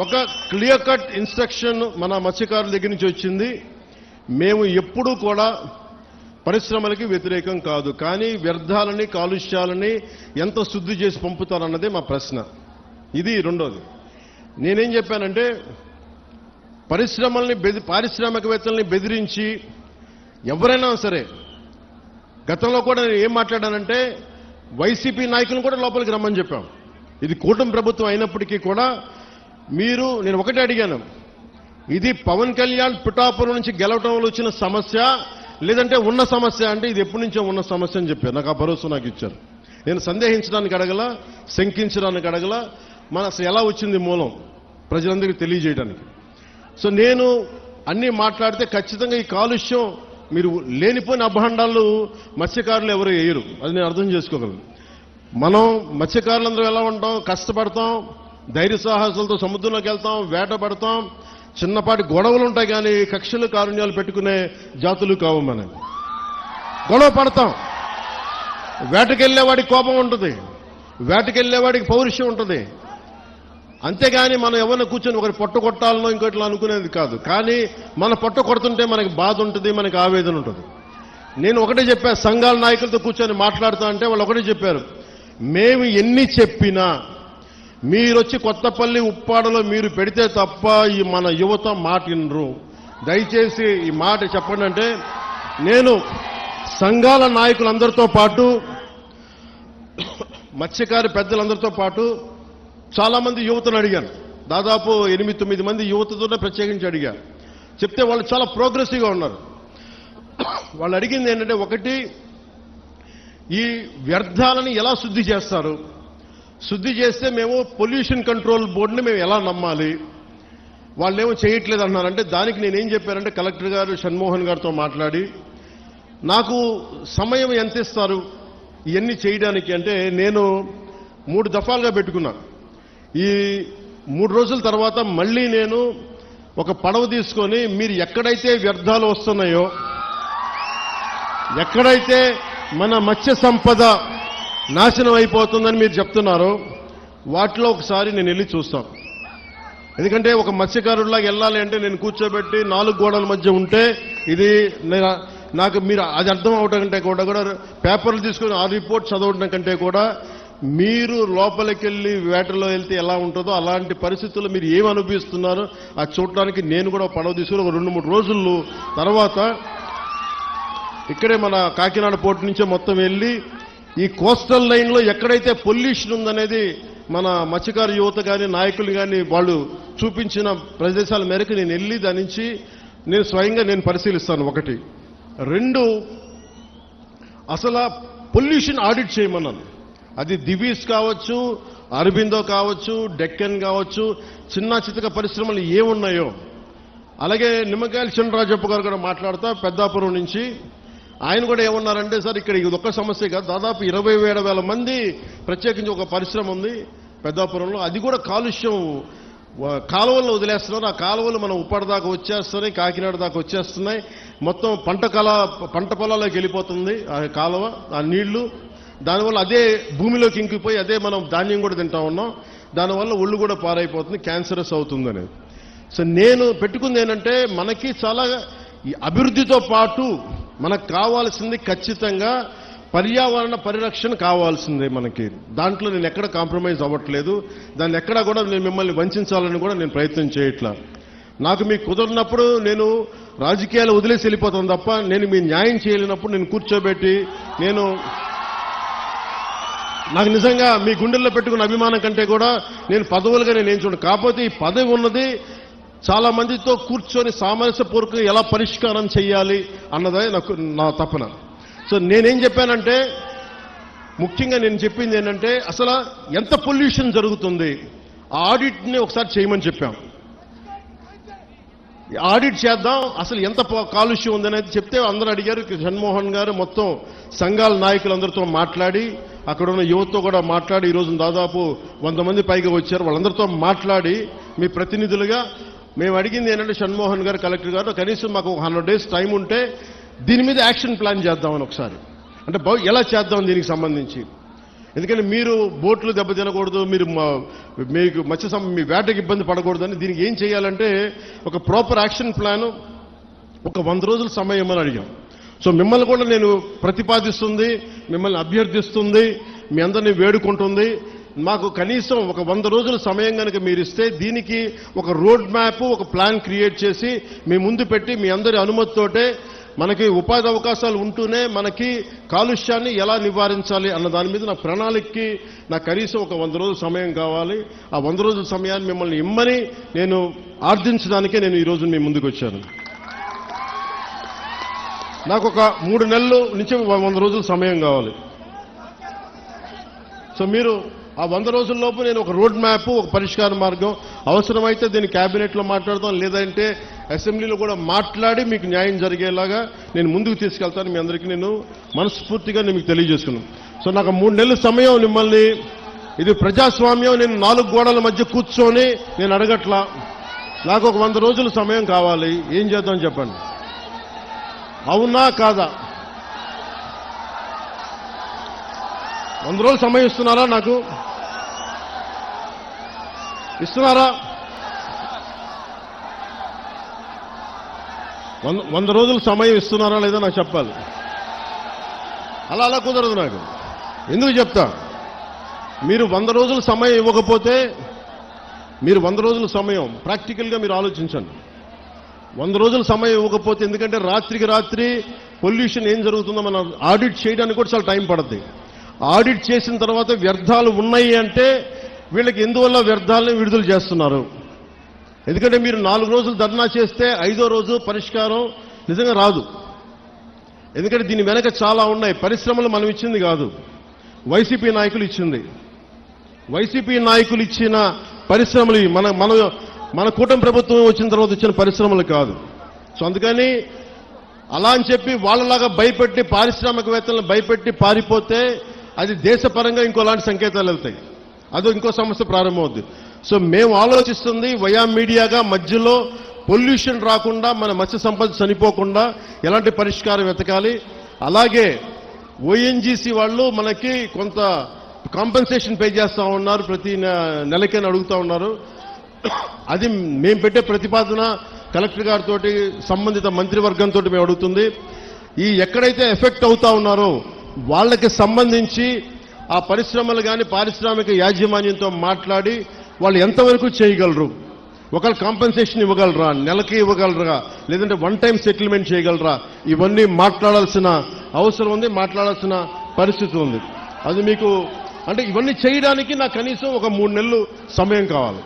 ఒక clear cut instruction మన మత్స్యకారుల దగ్గర నుంచి వచ్చింది. మేము ఎప్పుడూ కూడా పరిశ్రమలకి వ్యతిరేకం కాదు, కానీ వ్యర్థాలని కాలుష్యాలని ఎంత శుద్ధి చేసి పంపుతారన్నదే మా ప్రశ్న. ఇది రెండోది. నేనేం చెప్పానంటే పారిశ్రామికవేత్తల్ని బెదిరించి ఎవరైనా సరే, గతంలో కూడా నేను ఏం మాట్లాడానంటే వైసీపీ నాయకులను కూడా లోపలికి రమ్మని చెప్పాం. ఇది కూటమి ప్రభుత్వం అయినప్పటికీ కూడా నేను ఒకటే అడిగాను, ఇది పవన్ కళ్యాణ్ పిఠాపురం నుంచి గెలవటంలో వచ్చిన సమస్య లేదంటే ఉన్న సమస్య అంటే ఇది ఎప్పటి నుంచో ఉన్న సమస్య అని చెప్పారు. నాకు ఆ భరోసా నాకు ఇచ్చారు. నేను సందేహించడానికి అడగల, శంకించడానికి అడగల, మన అసలు ఎలా వచ్చింది మూలం ప్రజలందరికీ తెలియజేయడానికి. సో నేను అన్నీ మాట్లాడితే ఖచ్చితంగా ఈ కాలుష్యం మీరు లేనిపోయిన అభాండాలు మత్స్యకారులు ఎవరు వేయరు, అది నేను అర్థం చేసుకోగలను. మనం మత్స్యకారులందరూ ఎలా ఉంటాం, కష్టపడతాం, ధైర్య సాహసాలతో సముద్రంలోకి వెళ్తాం, వేటపడతాం, చిన్నపాటి గొడవలు ఉంటాయి, కానీ కక్షలు కారుణ్యాలు పెట్టుకునే జాతులు కావు. మనం గొడవ పడతాం, వేటకెళ్లేవాడికి కోపం ఉంటుంది, వేటకెళ్లేవాడికి పౌరుషం ఉంటుంది. అంతేగాని మనం ఎవరిని కూర్చొని ఒకరి పొట్ట కొట్టాలనో ఇంకోట్లా అనుకునేది కాదు. కానీ మన పొట్ట కొడుతుంటే మనకి బాధ ఉంటుంది, మనకి ఆవేదన ఉంటుంది. నేను ఒకటే చెప్పా, సంఘాల నాయకులతో కూర్చొని మాట్లాడుతా అంటే వాళ్ళు ఒకటే చెప్పారు, మేము ఎన్ని చెప్పినా మీరొచ్చి కొత్తపల్లి ఉప్పాడలో మీరు పెడితే తప్ప ఈ మన యువత మాట వినరు, దయచేసి ఈ మాట చెప్పండి అంటే నేను సంఘాల నాయకులందరితో పాటు మత్స్యకారి పెద్దలందరితో పాటు చాలా మంది యువతను అడిగాను. దాదాపు 8-9 మంది యువతతోనే ప్రత్యేకించి అడిగాను. చెప్తే వాళ్ళు చాలా ప్రోగ్రెసివ్గా ఉన్నారు. వాళ్ళు అడిగింది ఏంటంటే, ఒకటి, ఈ వ్యర్థాలని ఎలా శుద్ధి చేస్తారు, శుద్ధి చేస్తే మేము పొల్యూషన్ కంట్రోల్ బోర్డుని మేము ఎలా నమ్మాలి, వాళ్ళేమో చేయట్లేదు అన్నారంటే దానికి నేనేం చెప్పానంటే కలెక్టర్ గారు షణ్మోహన్ గారితో మాట్లాడి నాకు సమయం ఎంత ఇస్తారు ఇవన్నీ చేయడానికి అంటే నేను 3 దఫాలుగా పెట్టుకున్నాను. ఈ 3 రోజుల తర్వాత మళ్ళీ నేను ఒక పడవ తీసుకొని మీరు ఎక్కడైతే వ్యర్థాలు వస్తున్నాయో, ఎక్కడైతే మన మత్స్య సంపద నాశనం అయిపోతుందని మీరు చెప్తున్నారో వాటిలో ఒకసారి నేను వెళ్ళి చూస్తాను. ఎందుకంటే ఒక మత్స్యకారుడిలాగా వెళ్ళాలి అంటే నేను కూర్చోబెట్టి 4 గోడల మధ్య ఉంటే ఇది నాకు మీరు అది అర్థం అవడం కంటే కూడా పేపర్లు తీసుకొని ఆ రిపోర్ట్ చదవడం కంటే కూడా మీరు లోపలికి వెళ్ళి వేటలో వెళ్తే ఎలా ఉంటుందో అలాంటి పరిస్థితుల్లో మీరు ఏమి అనుభవిస్తున్నారో అది చూడడానికి నేను కూడా పడవ తీసుకుని ఒక 2-3 రోజులు తర్వాత ఇక్కడే మన కాకినాడ పోర్టు నుంచే మొత్తం వెళ్ళి ఈ కోస్టల్ లైన్లో ఎక్కడైతే పొల్యూషన్ ఉందనేది మన మత్స్యకారు యువత కానీ నాయకులు కానీ వాళ్ళు చూపించిన ప్రదేశాల మేరకు నేను వెళ్ళి దాని నుంచి నేను స్వయంగా నేను పరిశీలిస్తాను. 1, 2 అసలు పొల్యూషన్ ఆడిట్ చేయమన్నాను. అది దివీస్ కావచ్చు, అరబిందో కావచ్చు, డెక్కన్ కావచ్చు, చిన్న చితక పరిశ్రమలు ఏమున్నాయో. అలాగే నిమ్మకాయల చినరాజప్ప గారు కూడా మాట్లాడుతా పెద్దాపురం నుంచి ఆయన కూడా ఏమన్నారంటే, సార్ ఇక్కడ ఇది ఒక్క సమస్య కాదు, దాదాపు 27,000 మంది ప్రత్యేకించి ఒక పరిశ్రమ ఉంది పెద్దాపురంలో, అది కూడా కాలుష్యం కాలువల్లో వదిలేస్తున్నారు. ఆ కాలువలు మనం ఉప్పాడ దాకా వచ్చేస్తున్నాయి, కాకినాడ దాకా వచ్చేస్తున్నాయి, మొత్తం పంట పొలాల్లోకి వెళ్ళిపోతుంది ఆ కాలువ, ఆ నీళ్లు. దానివల్ల అదే భూమిలోకి ఇంకిపోయి అదే మనం ధాన్యం కూడా తింటా ఉన్నాం, దానివల్ల ఒళ్ళు కూడా పారైపోతుంది, క్యాన్సరస్ అవుతుంది అనేది. సో నేను పెట్టుకుంది ఏంటంటే మనకి చాలా అభివృద్ధితో పాటు మనకు కావాల్సింది ఖచ్చితంగా పర్యావరణ పరిరక్షణ కావాల్సిందే మనకి. దాంట్లో నేను ఎక్కడ కాంప్రమైజ్ అవ్వట్లేదు, దాన్ని ఎక్కడా కూడా నేను మిమ్మల్ని వంచాలని కూడా నేను ప్రయత్నం చేయట్లా. నాకు మీకు కుదరినప్పుడు నేను రాజకీయాలు వదిలేసి వెళ్ళిపోతాను తప్ప నేను మీ న్యాయం చేయలేనప్పుడు నేను కూర్చోబెట్టి నాకు నిజంగా మీ గుండెల్లో పెట్టుకున్న అభిమానం కంటే కూడా నేను పదవులుగా నేను ఏం చూడను. కాకపోతే ఈ పదవి ఉన్నది చాలా మందితో కూర్చొని సామరస్యపూర్వకంగా ఎలా పరిష్కారం చేయాలి అన్నదే నా తపన. సో నేనేం చెప్పానంటే ముఖ్యంగా నేను చెప్పింది ఏంటంటే అసలు ఎంత పొల్యూషన్ జరుగుతుంది ఆ ఆడిట్ని ఒకసారి చేయమని చెప్పాం. ఆడిట్ చేద్దాం, అసలు ఎంత కాలుష్యం ఉందనేది చెప్తే అందరూ అడిగారు. షణ్మోహన్ గారు మొత్తం సంఘాల నాయకులందరితో మాట్లాడి అక్కడ ఉన్న యువతతో కూడా మాట్లాడి ఈరోజు దాదాపు 100 మంది పైగా వచ్చారు. వాళ్ళందరితో మాట్లాడి మీ ప్రతినిధులుగా మేము అడిగింది ఏంటంటే షణ్మోహన్ గారు, కలెక్టర్ గారు కనీసం మాకు 100 days టైం ఉంటే దీని మీద యాక్షన్ ప్లాన్ చేద్దామని ఒకసారి, అంటే ఎలా చేద్దాం దీనికి సంబంధించి. ఎందుకంటే మీరు బోట్లు దెబ్బతినకూడదు, మీకు మీ వేటకి ఇబ్బంది పడకూడదని దీనికి ఏం చేయాలంటే ఒక ప్రాపర్ యాక్షన్ ప్లాన్, ఒక 100 రోజుల సమయం అని అడిగాం. సో మిమ్మల్ని కూడా నేను ప్రతిపాదిస్తుంది, మిమ్మల్ని అభ్యర్థిస్తుంది, మీ అందరినీ వేడుకుంటుంది. మాకు కనీసం ఒక 100 రోజుల సమయం కనుక మీరు ఇస్తే దీనికి ఒక రోడ్ మ్యాప్, ఒక ప్లాన్ క్రియేట్ చేసి మీ ముందు పెట్టి మీ అందరి అనుమతితోటే మనకి ఉపాధి అవకాశాలు ఉంటూనే మనకి కాలుష్యాన్ని ఎలా నివారించాలి అన్న దాని మీద నా ప్రణాళికకి నాకు కనీసం ఒక 100 రోజుల సమయం కావాలి. ఆ 100 రోజుల సమయాన్ని మిమ్మల్ని ఇమ్మని నేను ఆర్థించడానికే నేను ఈరోజు మీ ముందుకు వచ్చాను. నాకు ఒక 3 నెలల నుంచి 100 రోజుల సమయం కావాలి. సో మీరు ఆ 100 రోజుల్లోపు నేను ఒక రోడ్ మ్యాప్, ఒక పరిష్కార మార్గం, అవసరమైతే దీన్ని క్యాబినెట్లో మాట్లాడతాం, లేదంటే అసెంబ్లీలో కూడా మాట్లాడి మీకు న్యాయం జరిగేలాగా నేను ముందుకు తీసుకెళ్తాను. మీ అందరికీ నేను మనస్ఫూర్తిగా మీకు తెలియజేసుకున్నాను. సో నాకు 3 నెలల సమయం మిమ్మల్ని, ఇది ప్రజాస్వామ్యం, నేను 4 గోడల మధ్య కూర్చొని నేను అడగట్లా. నాకు ఒక 100 రోజుల సమయం కావాలి. ఏం చేద్దాం చెప్పండి, అవునా కాదా? 100 రోజులు సమయం ఇస్తున్నారా? నాకు ఇస్తున్నారా? 100 రోజుల సమయం ఇస్తున్నారా లేదా నాకు చెప్పాలి. అలా కుదరదు నాకు. ఎందుకు చెప్తా, మీరు 100 రోజుల సమయం ఇవ్వకపోతే, మీరు 100 రోజుల సమయం ప్రాక్టికల్గా మీరు ఆలోచించండి. 100 రోజుల సమయం ఇవ్వకపోతే, ఎందుకంటే రాత్రికి రాత్రి పొల్యూషన్ ఏం జరుగుతుందో మనం ఆడిట్ చేయడానికి కూడా చాలా టైం పడుతుంది. ఆడిట్ చేసిన తర్వాత వ్యర్థాలు ఉన్నాయి అంటే వీళ్ళకి ఎందువల్ల వ్యర్థాలను విడుదల చేస్తున్నారు? ఎందుకంటే మీరు 4 రోజులు ధర్నా చేస్తే 5వ రోజు పరిష్కారం నిజంగా రాదు. ఎందుకంటే దీని వెనక చాలా ఉన్నాయి. పరిశ్రమలు మనం ఇచ్చింది కాదు, వైసీపీ నాయకులు ఇచ్చింది. వైసీపీ నాయకులు ఇచ్చిన పరిశ్రమలు మన కూటమి ప్రభుత్వం వచ్చిన తర్వాత ఇచ్చిన పరిశ్రమలు కాదు. సో అందుకని అలా అని చెప్పి వాళ్ళలాగా భయపెట్టి పారిశ్రామికవేత్తలను భయపెట్టి పారిపోతే అది దేశపరంగా ఇంకోలాంటి సంకేతాలు వెళ్తాయి, అదో ఇంకో సమస్య ప్రారంభమవుద్ది. సో మేము ఆలోచిస్తుంది వయా మీడియాగా మధ్యలో పొల్యూషన్ రాకుండా, మన మత్స్య సంపద చనిపోకుండా ఎలాంటి పరిష్కారం వెతకాలి. అలాగే ఓఎన్జీసీ వాళ్ళు మనకి కొంత కాంపెన్సేషన్ పే చేస్తూ ఉన్నారు, ప్రతి నెలకైనా అడుగుతూ ఉన్నారు. అది మేము పెట్టే ప్రతిపాదన కలెక్టర్ గారితో సంబంధిత మంత్రివర్గంతో మేము అడుగుతుంది. ఈ ఎక్కడైతే ఎఫెక్ట్ అవుతా ఉన్నారో వాళ్ళకి సంబంధించి ఆ పరిశ్రమలు కానీ పారిశ్రామిక యాజమాన్యంతో మాట్లాడి వాళ్ళు ఎంతవరకు చేయగలరు, ఒకళ్ళు కాంపెన్సేషన్ ఇవ్వగలరా, నెలకి ఇవ్వగలరా, లేదంటే 1 టైం సెటిల్మెంట్ చేయగలరా, ఇవన్నీ మాట్లాడాల్సిన అవసరం ఉంది, మాట్లాడాల్సిన పరిస్థితి ఉంది. అది మీకు అంటే ఇవన్నీ చేయడానికి నాకు కనీసం ఒక 3 నెలలు సమయం కావాలి.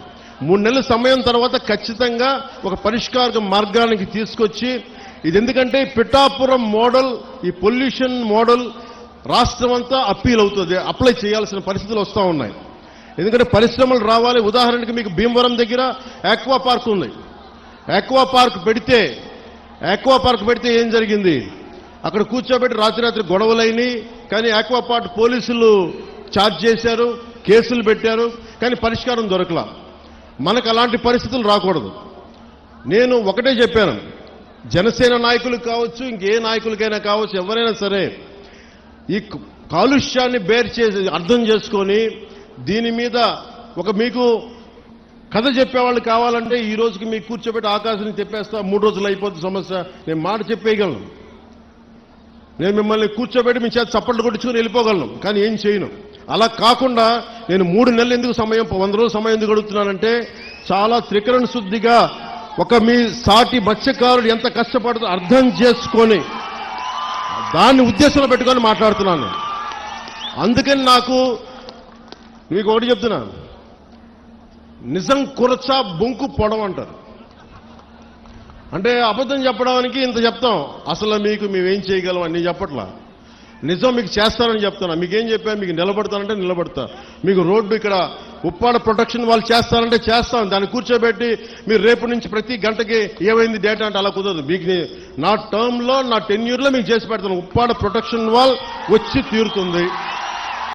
3 నెలల సమయం తర్వాత ఖచ్చితంగా ఒక పరిష్కార మార్గానికి తీసుకొచ్చి, ఇది ఎందుకంటే పిఠాపురం మోడల్, ఈ పొల్యూషన్ మోడల్ రాష్ట్రం అంతా అప్పీల్ అవుతుంది, అప్లై చేయాల్సిన పరిస్థితులు వస్తూ ఉన్నాయి. ఎందుకంటే పరిశ్రమలు రావాలి. ఉదాహరణకి మీకు భీమవరం దగ్గర ఆక్వా పార్క్ ఉంది. ఆక్వా పార్క్ పెడితే ఏం జరిగింది, అక్కడ కూర్చోబెట్టి రాత్రి గొడవలైనవి. కానీ ఆక్వా పార్క్ పోలీసులు ఛార్జ్ చేశారు, కేసులు పెట్టారు, కానీ పరిష్కారం దొరకలా. మనకు అలాంటి పరిస్థితులు రాకూడదు. నేను ఒకటే చెప్పాను, జనసేన నాయకులకు కావచ్చు, ఇంకే నాయకులకైనా కావచ్చు, ఎవరైనా సరే ఈ కాలుష్యాన్ని అర్థం చేసుకొని దీని మీద ఒక మీకు కథ చెప్పేవాళ్ళు కావాలంటే ఈ రోజుకి మీకు కూర్చోబెట్టి ఆకాశాన్ని చెప్పేస్తా, 3 రోజులు అయిపోతుంది సమస్య, నేను మాట చెప్పేయగలను. నేను మిమ్మల్ని కూర్చోబెట్టి మీ చేత చప్పట్లు కొట్టించుకుని వెళ్ళిపోగలను, కానీ ఏం చేయను. అలా కాకుండా నేను 3 నెలలు ఎందుకు సమయం, 100 రోజుల సమయం ఎందుకు అడుగుతున్నానంటే, చాలా త్రికరణ శుద్ధిగా ఒక మీ సాటి మత్స్యకారుడు ఎంత కష్టపడుతుందో అర్థం చేసుకొని దాన్ని ఉద్దేశంలో పెట్టుకొని మాట్లాడుతున్నాను. అందుకని నాకు మీకు ఒకటి చెప్తున్నాను, నిజం కురచ బొంకు పొడవు అంటారు. అంటే అబద్ధం చెప్పడానికి ఇంత చెప్తాం, అసలు మీకు మేమేం చేయగలం అని చెప్పట్లా. నిజం మీకు చేస్తానని చెప్తున్నా. మీకేం చెప్పాను, మీకు నిలబడతానంటే నిలబడతా. మీకు రోడ్డు ఇక్కడ ఉప్పాడ ప్రొటెక్షన్ వాళ్ళు చేస్తారంటే చేస్తాం. దాన్ని కూర్చోబెట్టి మీరు రేపు నుంచి ప్రతి గంటకి ఏమైంది డేటా అంటే అలా కుదరదు. మీకు నా టర్మ్లో, నా టెన్యూర్లో మీకు చేసి పెడతాను. ఉప్పాడ ప్రొటెక్షన్ వాల్ వచ్చి తీరుతుంది.